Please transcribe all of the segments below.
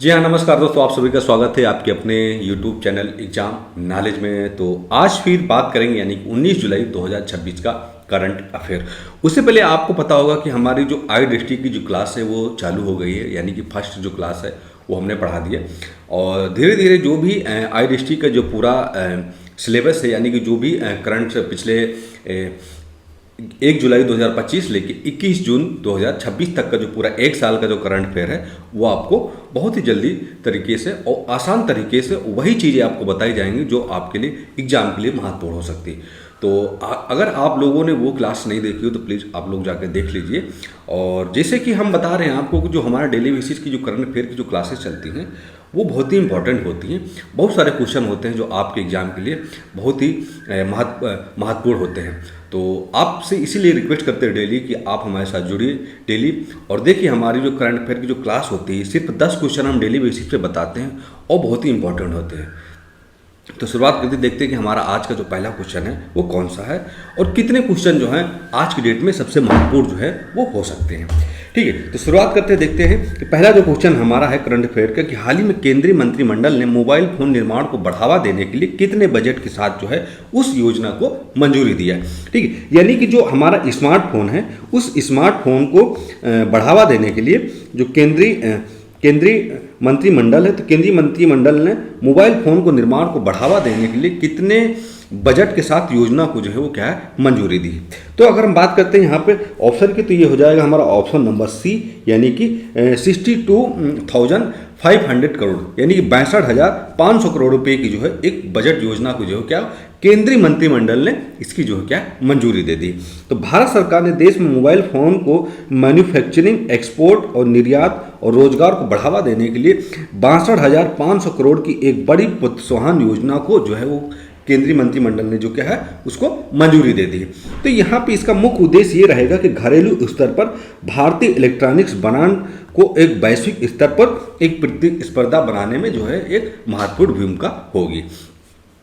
जी हाँ, नमस्कार दोस्तों। आप सभी का स्वागत है आपके अपने YouTube चैनल एग्जाम नॉलेज में। तो आज फिर बात करेंगे यानी कि 19 जुलाई 2026 का करंट अफेयर। उससे पहले आपको पता होगा कि हमारी जो आई डिस्ट्रिक्ट की जो क्लास है वो चालू हो गई है, यानी कि फर्स्ट जो क्लास है वो हमने पढ़ा दिया। और धीरे धीरे जो भी आई डिस्ट्रिक्ट का जो पूरा सिलेबस है, यानी कि जो भी करंट पिछले 1 जुलाई 2025 लेके 21 जून 2026 तक का जो पूरा एक साल का जो करंट अफेयर है वो आपको बहुत ही जल्दी तरीके से और आसान तरीके से वही चीज़ें आपको बताई जाएंगी जो आपके लिए एग्जाम के लिए महत्वपूर्ण हो सकती है। तो अगर आप लोगों ने वो क्लास नहीं देखी हो तो प्लीज़ आप लोग जाकर देख लीजिए। और जैसे कि हम बता रहे हैं आपको कि जो हमारा डेली बेसिस की जो करंट अफेयर की जो क्लासेस चलती हैं वो बहुत ही इंपॉर्टेंट होती हैं। बहुत सारे क्वेश्चन होते हैं जो आपके एग्जाम के लिए बहुत ही महत्वपूर्ण होते हैं। तो आपसे इसीलिए रिक्वेस्ट करते हैं डेली कि आप हमारे साथ जुड़िए डेली और देखिए हमारी जो करंट अफेयर की जो क्लास होती है सिर्फ 10 क्वेश्चन हम डेली बेसिस पे बताते हैं और बहुत ही इंपॉर्टेंट होते हैं। तो शुरुआत करते देखते हैं कि हमारा आज का जो पहला क्वेश्चन है वो कौन सा है और कितने क्वेश्चन जो हैं आज की डेट में सबसे महत्वपूर्ण जो है वो हो सकते हैं। ठीक है, तो शुरुआत करते देखते हैं कि पहला जो क्वेश्चन हमारा है करंट अफेयर का कि हाल ही में केंद्रीय मंत्रिमंडल ने मोबाइल फोन निर्माण को बढ़ावा देने के लिए कितने बजट के साथ जो है उस योजना को मंजूरी दिया है। ठीक है, यानी कि जो हमारा स्मार्टफोन है उस स्मार्टफोन को बढ़ावा देने के लिए जो केंद्रीय मंत्रिमंडल है, तो केंद्रीय मंत्रिमंडल ने मोबाइल फोन को निर्माण को बढ़ावा देने के लिए कितने बजट के साथ योजना को जो है वो क्या है मंजूरी दी। तो अगर हम बात करते हैं यहाँ पे ऑप्शन की, तो ये हो जाएगा हमारा ऑप्शन नंबर सी, यानी कि 62,500 करोड़ यानी कि 62,500 करोड़ रुपए की जो है एक बजट योजना को जो है क्या केंद्रीय मंत्रिमंडल ने इसकी जो है क्या मंजूरी दे दी। तो भारत सरकार ने देश में मोबाइल फोन को मैन्युफैक्चरिंग, एक्सपोर्ट और निर्यात और रोजगार को बढ़ावा देने के लिए 62,500 करोड़ की एक बड़ी प्रोत्साहन योजना को जो है वो केंद्रीय मंत्रिमंडल ने जो क्या है उसको मंजूरी दे दी। तो यहाँ पे इसका मुख्य उद्देश्य ये रहेगा कि घरेलू स्तर पर भारतीय इलेक्ट्रॉनिक्स ब्रांड को एक वैश्विक स्तर पर एक प्रतिस्पर्धा बनाने में जो है एक महत्वपूर्ण भूमिका होगी।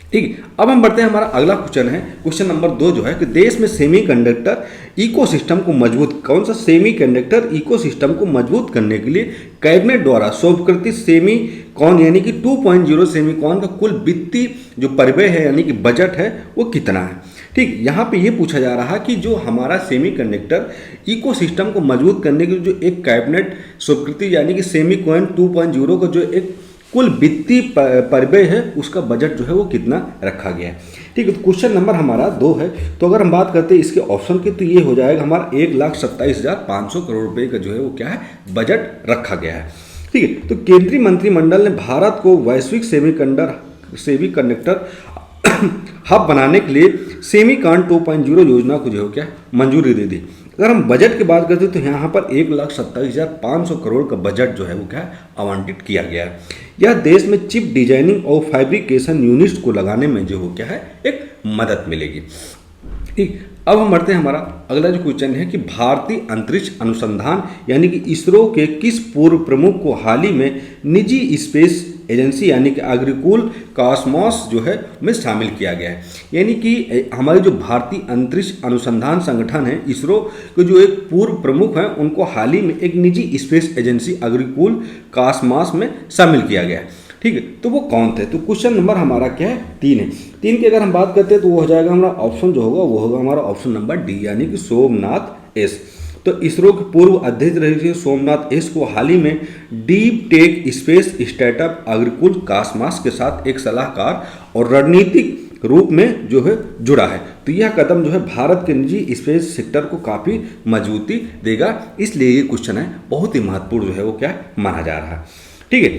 ठीक है, अब हम बढ़ते हैं। हमारा अगला क्वेश्चन है क्वेश्चन नंबर 2 जो है कि देश में सेमीकंडक्टर इकोसिस्टम को मजबूत, कौन सा सेमीकंडक्टर इकोसिस्टम को मजबूत करने के लिए कैबिनेट द्वारा स्वीकृत सेमीकॉन यानी कि 2.0 सेमीकॉन का कुल वित्तीय जो परिव्यय है यानी कि बजट है वो कितना है। ठीक, यहाँ पे ये पूछा जा रहा है कि जो हमारा सेमीकंडक्टर इकोसिस्टम को मजबूत करने के लिए जो एक कैबिनेट स्वीकृति यानी कि सेमीकॉन 2.0 का जो एक कुल वित्तीय परिव्यय है उसका बजट जो है वो कितना रखा गया है। ठीक है, तो क्वेश्चन नंबर हमारा 2 है। तो अगर हम बात करते हैं इसके ऑप्शन की, तो ये हो जाएगा हमारा 1,27,500 करोड़ रुपए का जो है वो क्या है बजट रखा गया है। ठीक है, तो केंद्रीय मंत्रिमंडल ने भारत को वैश्विक सेमीकंडक्टर हब बनाने के लिए सेमीकॉन 2.0 योजना को जो है क्या मंजूरी दे दी। अगर हम बजट की बात करते हैं तो यहाँ पर 1,27,500 करोड़ का बजट जो है वो क्या है आवंटित किया गया है। यह देश में चिप डिजाइनिंग और फैब्रिकेशन यूनिट्स को लगाने में जो हो क्या है एक मदद मिलेगी। ठीक, अब हम बढ़ते हैं। हमारा अगला जो क्वेश्चन है कि भारतीय अंतरिक्ष अनुसंधान यानी कि इसरो के किस पूर्व प्रमुख को हाल ही में निजी स्पेस एजेंसी यानी कि अग्रिकुल कॉस्मोस जो है में शामिल किया गया है। यानी कि हमारे जो भारतीय अंतरिक्ष अनुसंधान संगठन है इसरो के जो एक पूर्व प्रमुख हैं उनको हाल ही में एक निजी स्पेस एजेंसी अग्रिकुल कॉस्मोस में शामिल किया गया है। ठीक है, तो वो कौन थे? तो क्वेश्चन नंबर हमारा क्या है 3 है। 3 की अगर हम बात करते हैं तो वो हो जाएगा हमारा ऑप्शन जो होगा वो होगा हमारा ऑप्शन नंबर डी, यानी कि सोमनाथ एस। तो इसरो के पूर्व अध्यक्ष रहे सोमनाथ एस को हाल ही में deep tech space startup Agnikul Cosmos के साथ एक सलाहकार और रणनीतिक रूप में जो है जुड़ा है। तो यह कदम जो है भारत के निजी स्पेस सेक्टर को काफ़ी मजबूती देगा, इसलिए ये क्वेश्चन है बहुत ही महत्वपूर्ण जो है वो क्या माना जा रहा है। ठीक है,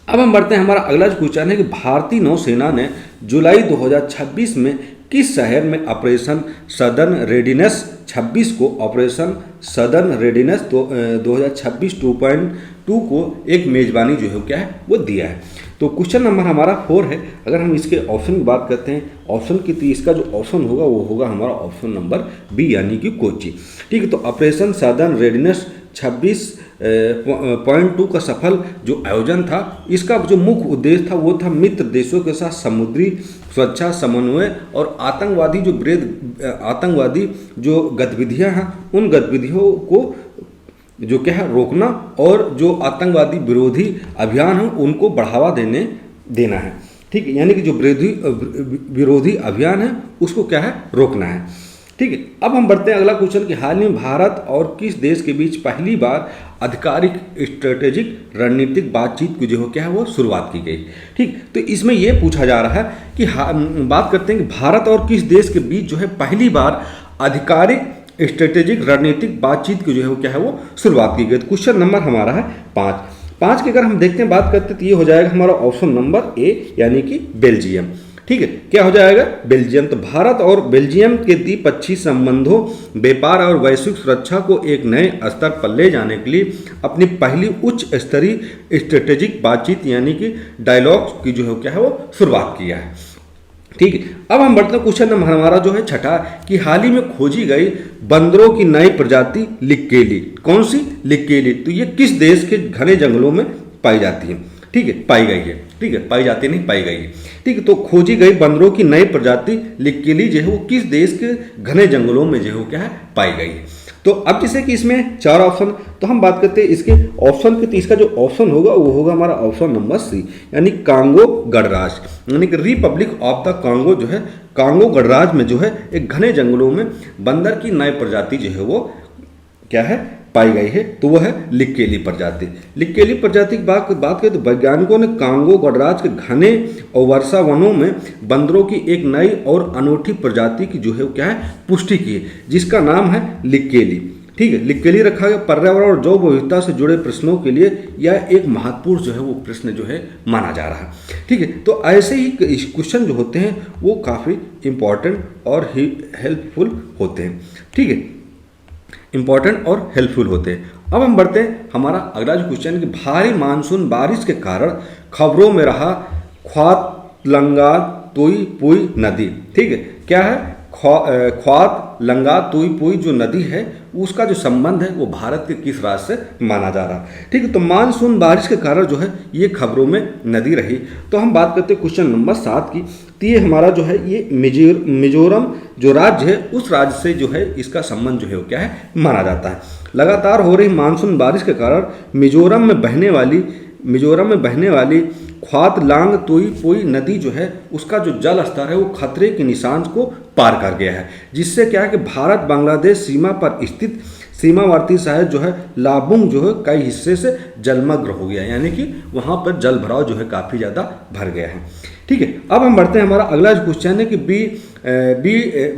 अब हम बढ़ते हैं। हमारा अगला जो क्वेश्चन है कि भारतीय नौसेना ने जुलाई 2026 में किस शहर में ऑपरेशन सदर्न रेडिनेस 26 को ऑपरेशन सदर्न रेडिनेस 2026 2.2 को एक मेजबानी जो है क्या है वो दिया है। तो क्वेश्चन नंबर हमारा 4 है। अगर हम इसके ऑप्शन की बात करते हैं ऑप्शन की, तो इसका जो ऑप्शन होगा वो होगा हमारा ऑप्शन नंबर बी, यानी कि कोच्चि। ठीक है, तो ऑपरेशन सदर्न रेडिनेस 26.2 का सफल जो आयोजन था इसका जो मुख्य उद्देश्य था वो था मित्र देशों के साथ समुद्री सुरक्षा समन्वय और आतंकवादी जो गतिविधियां हैं उन गतिविधियों को जो क्या है रोकना और जो आतंकवादी विरोधी अभियान है उनको बढ़ावा देना है। ठीक है, यानी कि जो विरोधी अभियान है उसको क्या है रोकना है। ठीक है, अब हम बढ़ते हैं अगला क्वेश्चन कि हाल ही में भारत और किस देश के बीच पहली बार आधिकारिक स्ट्रेटेजिक रणनीतिक बातचीत की जो क्या है वो शुरुआत की गई। ठीक, तो इसमें यह पूछा जा रहा है कि बात करते हैं कि भारत और किस देश के बीच जो है पहली बार आधिकारिक स्ट्रेटेजिक रणनीतिक बातचीत की जो है वो क्या है वो शुरुआत की गई। क्वेश्चन नंबर हमारा है 5 की अगर हम देखते हैं बात करते हैं तो ये हो जाएगा हमारा ऑप्शन नंबर ए यानी कि बेल्जियम। ठीक है, क्या हो जाएगा बेल्जियम। तो भारत और बेल्जियम के द्विपक्षीय संबंधों, व्यापार और वैश्विक सुरक्षा को एक नए स्तर पर ले जाने के लिए अपनी पहली उच्च स्तरीय स्ट्रेटेजिक बातचीत यानी कि डायलॉग की जो है क्या है वो शुरुआत किया है। ठीक है, अब हम बढ़ते हैं क्वेश्चन नंबर हमारा जो है छठा कि हाल ही में खोजी गई बंदरों की नई प्रजाति लिक्केली। कौन सी लिक्केली, तो ये किस देश के घने जंगलों में पाई जाती है। ठीक है, पाई गई है। ठीक है, पाई जाती नहीं पाई गई है। ठीक है, तो खोजी गई बंदरों की नई प्रजाति लिक्केली जो है वो किस देश के घने जंगलों में जो है क्या है पाई गई है। तो अब जैसे कि इसमें 4 ऑप्शन, तो हम बात करते हैं इसके ऑप्शन की, तो इसका जो ऑप्शन होगा वो होगा हमारा ऑप्शन नंबर सी यानी कांगो गणराज्य यानी कि रिपब्लिक ऑफ द कांगो जो है कांगो गणराज्य में जो है एक घने जंगलों में बंदर की नई प्रजाति जो है वो क्या है पाई गई है, तो वह है लिक्केली प्रजाति। लिक्केली प्रजाति की बात करें तो वैज्ञानिकों ने कांगो गणराज्य के घने और वर्षा वनों में बंदरों की एक नई और अनूठी प्रजाति की जो है क्या है पुष्टि की है, जिसका नाम है लिक्केली। ठीक है, लिक्केली रखा गया। पर्यावरण और जैव विविधता से जुड़े प्रश्नों के लिए यह एक महत्वपूर्ण जो है वो प्रश्न जो है माना जा रहा है। ठीक है, तो ऐसे ही क्वेश्चन जो होते हैं वो काफ़ी इंपॉर्टेंट और हेल्पफुल होते हैं। ठीक है, इंपॉर्टेंट और हेल्पफुल होते हैं। अब हम बढ़ते हैं हमारा अगला जो क्वेश्चन कि भारी मानसून बारिश के कारण खबरों में रहा ख्वात लंगा तुई पुई नदी। ठीक है, क्या है ख्वात लंगा तुई पुई जो नदी है उसका जो संबंध है वो भारत के किस राज्य से माना जा रहा है। ठीक है, तो मानसून बारिश के कारण जो है ये खबरों में नदी रही। तो हम बात करते हैं क्वेश्चन नंबर 7 की, तो ये हमारा जो है ये मिजोरम जो राज्य है उस राज्य से जो है इसका संबंध जो है वो क्या है माना जाता है। लगातार हो रही मानसून बारिश के कारण मिजोरम में बहने वाली ख्वात लांग तुई पुई नदी जो है उसका जो जल स्तर है वो खतरे के निशान को पार कर गया है, जिससे क्या है कि भारत बांग्लादेश सीमा पर स्थित सीमावर्ती शहर जो है लाबुंग जो है कई हिस्से से जलमग्न हो गया, यानी कि वहाँ पर जल भराव जो है काफ़ी ज़्यादा भर गया है। ठीक है, अब हम बढ़ते हैं हमारा अगला जो क्वेश्चन है कि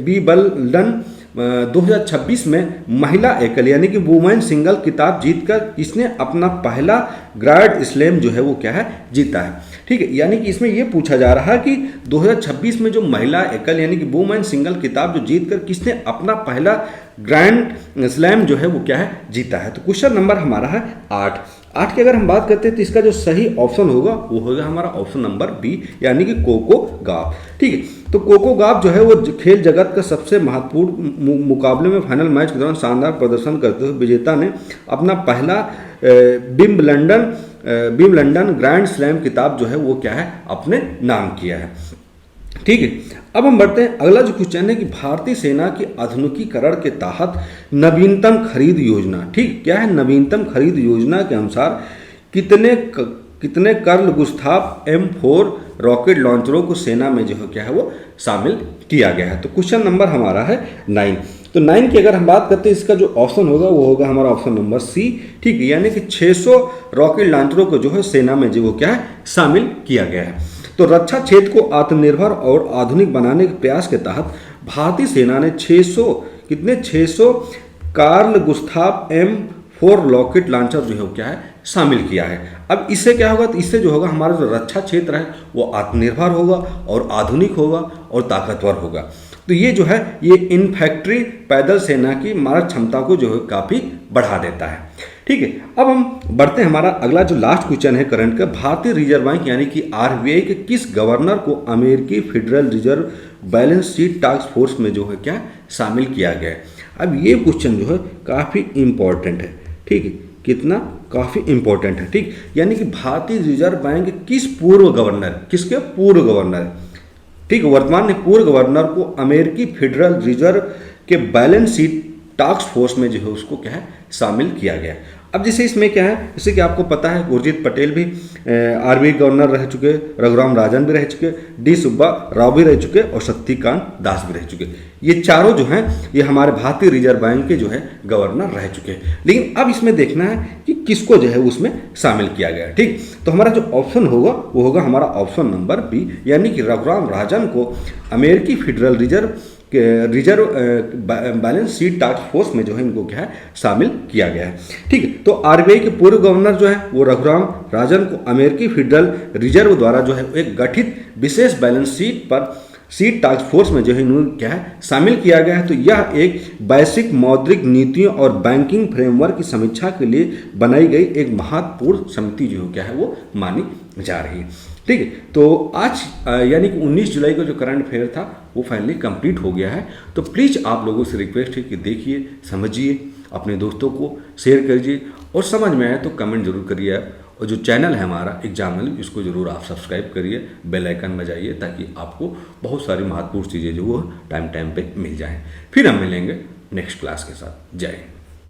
विंबलडन 2026 में महिला एकल यानी कि वुमेन सिंगल खिताब जीतकर इसने अपना पहला ग्रैंड स्लैम जो है वो क्या है जीता है। ठीक है, यानी कि इसमें ये पूछा जा रहा है कि 2026 में जो महिला एकल यानी कि वुमेन सिंगल खिताब जो जीतकर किसने अपना पहला ग्रैंड स्लैम जो है वो क्या है जीता है। तो क्वेश्चन नंबर हमारा है 8 की अगर हम बात करते हैं तो इसका जो सही ऑप्शन होगा वो होगा हमारा ऑप्शन नंबर बी यानी कि कोको गाव। ठीक है, तो कोको गाव जो है वो खेल जगत का सबसे महत्वपूर्ण मुकाबले में फाइनल मैच के दौरान शानदार प्रदर्शन करते हुए विजेता ने अपना पहला विंबलडन ग्रैंड स्लैम खिताब जो है वो क्या है अपने नाम किया है। ठीक है, अब हम बढ़ते हैं अगला जो क्वेश्चन है कि भारतीय सेना के आधुनिकीकरण के तहत नवीनतम खरीद योजना। ठीक, क्या है नवीनतम खरीद योजना के अनुसार कितने कर्ल गुस्ताफ M4 रॉकेट लॉन्चरों को सेना में जो है क्या है वो शामिल किया गया है। तो क्वेश्चन नंबर हमारा है 9। तो 9 की अगर हम बात करते हैं इसका जो ऑप्शन होगा वो होगा हमारा ऑप्शन नंबर सी। ठीक है, यानी कि 600 रॉकेट लॉन्चरों को जो है सेना में जो वो क्या है शामिल किया गया है। तो रक्षा क्षेत्र को आत्मनिर्भर और आधुनिक बनाने के प्रयास के तहत भारतीय सेना ने 600 Carl Gustaf M4 rocket launcher जो है क्या है शामिल किया है। अब इससे क्या होगा, तो इससे जो होगा हमारा जो रक्षा क्षेत्र है वो आत्मनिर्भर होगा और आधुनिक होगा और ताकतवर होगा। तो ये जो है ये इन्फैक्ट्री पैदल सेना की मारक क्षमता को जो है काफ़ी बढ़ा देता है। ठीक है, अब हम बढ़ते हैं हमारा अगला जो लास्ट क्वेश्चन है करंट का, भारतीय रिजर्व बैंक यानी कि RBI के किस गवर्नर को अमेरिकी federal reserve balance sheet task force में जो है क्या शामिल किया गया है। अब ये क्वेश्चन जो है काफ़ी इंपॉर्टेंट है। ठीक है, कितना काफ़ी इंपॉर्टेंट है। ठीक, यानी कि भारतीय रिजर्व बैंक किसके पूर्व गवर्नर ठीक, वर्तमान में पूर्व गवर्नर को अमेरिकी फेडरल रिजर्व के बैलेंस शीट टास्क फोर्स में जो है उसको क्या है शामिल किया गया। अब जैसे इसमें क्या है, जैसे कि आपको पता है उर्जित पटेल भी आरबीआई गवर्नर रह चुके, रघुराम राजन भी रह चुके, डी सुब्बा राव भी रह चुके और शक्तिकांत दास भी रह चुके। ये चारों जो हैं ये हमारे भारतीय रिजर्व बैंक के जो है गवर्नर रह चुके हैं। लेकिन अब इसमें देखना है कि किसको जो है उसमें शामिल किया गया। ठीक, तो हमारा जो ऑप्शन होगा वो होगा हमारा ऑप्शन नंबर बी, यानी कि रघुराम राजन को अमेरिकी federal reserve balance sheet task force में जो है इनको क्या है शामिल किया गया है। ठीक है, तो आरबीआई के पूर्व गवर्नर जो है वो रघुराम राजन को अमेरिकी फेडरल रिजर्व द्वारा जो है एक गठित विशेष बैलेंस शीट टास्क फोर्स में जो है इन्होंने क्या है शामिल किया गया है। तो यह एक वैश्विक मौद्रिक नीतियों और बैंकिंग फ्रेमवर्क की समीक्षा के लिए बनाई गई एक महत्वपूर्ण समिति जो क्या है वो मानी जा रही है। ठीक है, तो आज यानी कि 19 जुलाई को जो करंट अफेयर था वो फाइनली कंप्लीट हो गया है। तो प्लीज़ आप लोगों से रिक्वेस्ट है कि देखिए, समझिए, अपने दोस्तों को शेयर करिए और समझ में आए तो कमेंट जरूर करिए आप। और जो चैनल है हमारा एग्जाम नॉलेज, इसको जरूर आप सब्सक्राइब करिए, बेल आइकन बजाइए ताकि आपको बहुत सारी महत्वपूर्ण चीज़ें जो वो टाइम पे मिल जाएं। फिर हम मिलेंगे नेक्स्ट क्लास के साथ। जय हिंद।